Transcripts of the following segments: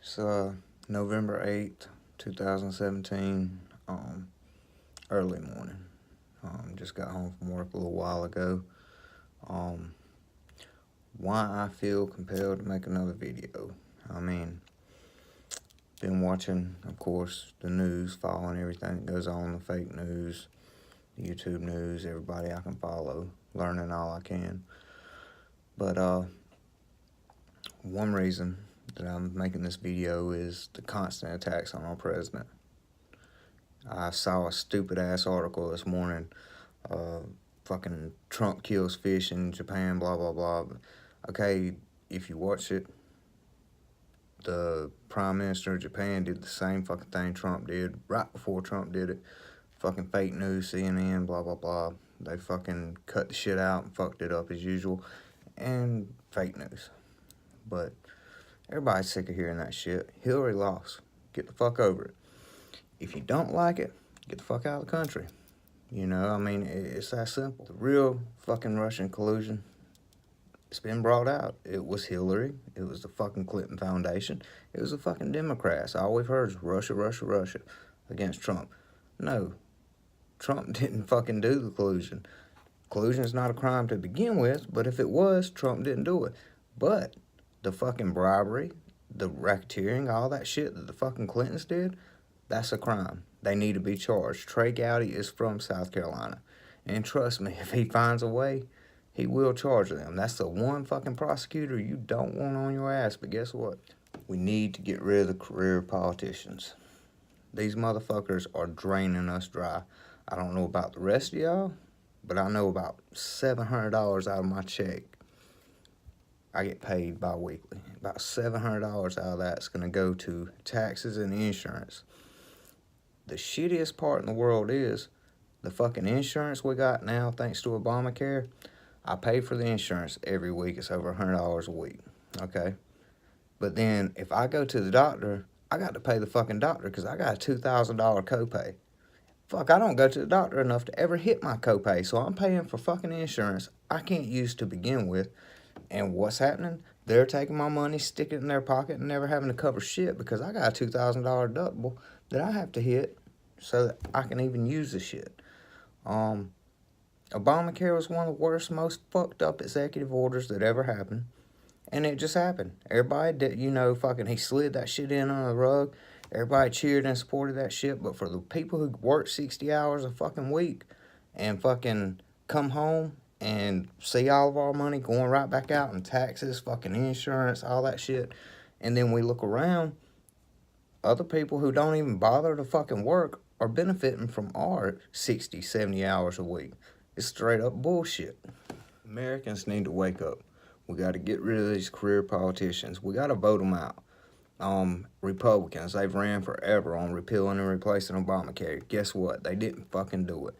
It's November 8th, 2017, early morning. Just got home from work a little while ago. Why I feel compelled to make another video. Been watching, of course, the news, following everything that goes on, the fake news, the YouTube news, everybody I can follow, learning all I can. But one reason that I'm making this video is the constant attacks on our president. I saw a stupid ass article this morning. Fucking Trump kills fish in Japan, blah, blah, blah. Okay, if you watch it, the Prime Minister of Japan did the same fucking thing Trump did right before Trump did it. Fucking fake news, CNN, blah, blah, blah. They fucking cut the shit out and fucked it up as usual. And fake news. But everybody's sick of hearing that shit. Hillary lost. Get the fuck over it. If you don't like it, get the fuck out of the country. You know, I mean, it's that simple. The real fucking Russian collusion, it's been brought out. It was Hillary. It was the fucking Clinton Foundation. It was the fucking Democrats. All we've heard is Russia, Russia, Russia against Trump. No, Trump didn't fucking do the collusion. Collusion is not a crime to begin with, but if it was, Trump didn't do it. But the fucking bribery, the racketeering, all that shit that the fucking Clintons did, that's a crime. They need to be charged. Trey Gowdy is from South Carolina. And trust me, if he finds a way, he will charge them. That's the one fucking prosecutor you don't want on your ass. But guess what? We need to get rid of the career politicians. These motherfuckers are draining us dry. I don't know about the rest of y'all, but I know about $700 out of my check. I get paid bi-weekly. About $700 out of that's going to go to taxes and insurance. The shittiest part in the world is the fucking insurance we got now, thanks to Obamacare. I pay for the insurance every week. It's over $100 a week, okay? But then if I go to the doctor, I got to pay the fucking doctor because I got a $2,000 copay. Fuck, I don't go to the doctor enough to ever hit my copay, so I'm paying for fucking insurance I can't use to begin with. And what's happening? They're taking my money, sticking it in their pocket, and never having to cover shit because I got a $2,000 deductible that I have to hit so that I can even use the shit. Obamacare was one of the worst, most fucked up executive orders that ever happened. And it just happened. Everybody did, you know, fucking he slid that shit in on the rug. Everybody cheered and supported that shit. But for the people who work 60 hours a fucking week and fucking come home and see all of our money going right back out in taxes, fucking insurance, all that shit. And then we look around, other people who don't even bother to fucking work are benefiting from our 60, 70 hours a week. It's straight up bullshit. Americans need to wake up. We got to get rid of these career politicians. We got to vote them out. Republicans, they've ran forever on repealing and replacing Obamacare. Guess what? They didn't fucking do it.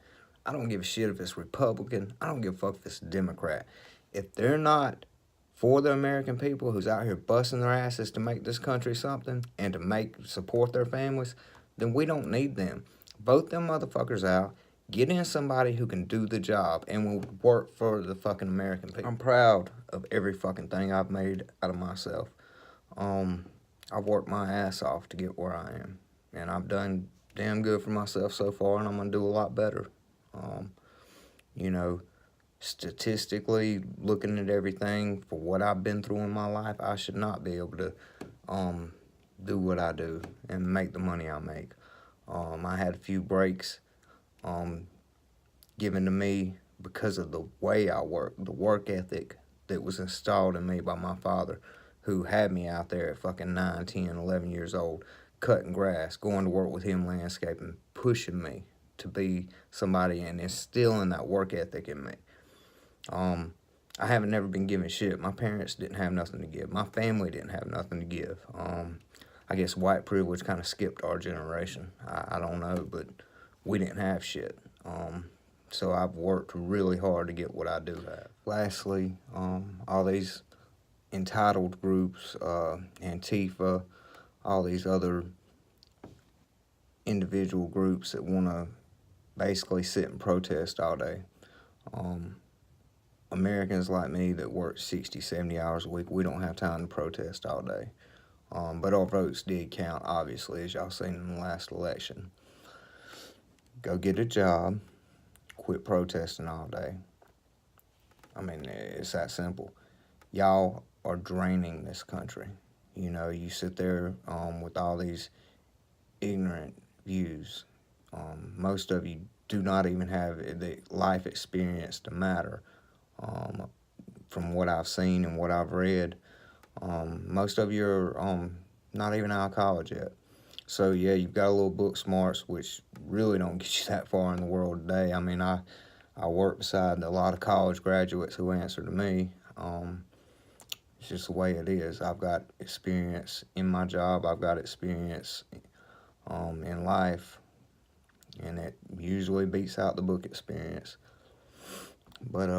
I don't give a shit if it's Republican. I don't give a fuck if it's Democrat. If they're not for the American people who's out here busting their asses to make this country something and to support their families, then we don't need them. Vote them motherfuckers out. Get in somebody who can do the job and will work for the fucking American people. I'm proud of every fucking thing I've made out of myself. I've worked my ass off to get where I am. And I've done damn good for myself so far, and I'm going to do a lot better. You know, statistically, looking at everything for what I've been through in my life, I should not be able to do what I do and make the money I make. I had a few breaks given to me because of the way I work, the work ethic that was installed in me by my father, who had me out there at fucking 9, 10, 11 years old, cutting grass, going to work with him landscaping, pushing me to be somebody and instilling that work ethic in me. I haven't never been given shit. My parents didn't have nothing to give. My family didn't have nothing to give. I guess white privilege kind of skipped our generation. I don't know, but we didn't have shit. So I've worked really hard to get what I do have. Lastly, all these entitled groups, Antifa, all these other individual groups that want to basically sit and protest all day. Americans like me that work 60, 70 hours a week, we don't have time to protest all day. But our votes did count, obviously, as y'all seen in the last election. Go get a job, quit protesting all day. I mean, it's that simple. Y'all are draining this country. You know, you sit there with all these ignorant views. Most of you do not even have the life experience to matter. From what I've seen and what I've read, most of you are not even out of college yet. So yeah, you've got a little book smarts, which really don't get you that far in the world today. I mean, I work beside a lot of college graduates who answer to me. It's just the way it is. I've got experience in my job. I've got experience in life, and it usually beats out the book experience. But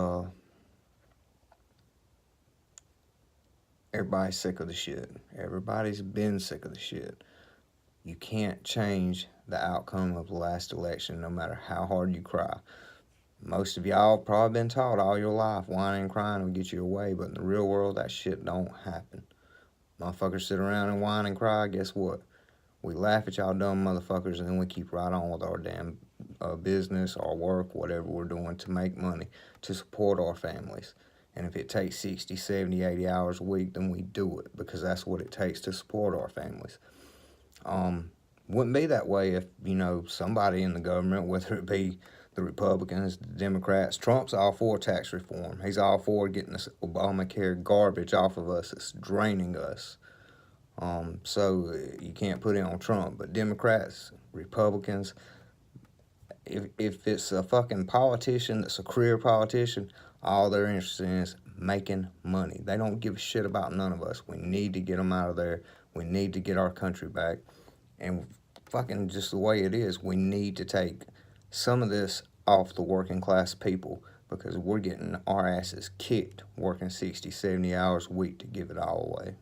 everybody's sick of the shit. Everybody's been sick of the shit. You can't change the outcome of the last election, no matter how hard you cry. Most of y'all probably been taught all your life whining and crying will get you away, but in the real world, that shit don't happen. Motherfuckers sit around and whine and cry, guess what? We laugh at y'all dumb motherfuckers, and then we keep right on with our damn business, our work, whatever we're doing to make money, to support our families. And if it takes 60, 70, 80 hours a week, then we do it, because that's what it takes to support our families. Wouldn't be that way if, you know, somebody in the government, whether it be the Republicans, the Democrats, Trump's all for tax reform. He's all for getting this Obamacare garbage off of us. It's draining us. So you can't put it on Trump. But Democrats, Republicans, if it's a fucking politician that's a career politician, all they're interested in is making money. They don't give a shit about none of us. We need to get them out of there. We need to get our country back. And fucking just the way it is, we need to take some of this off the working class people, because we're getting our asses kicked working 60, 70 hours a week to give it all away.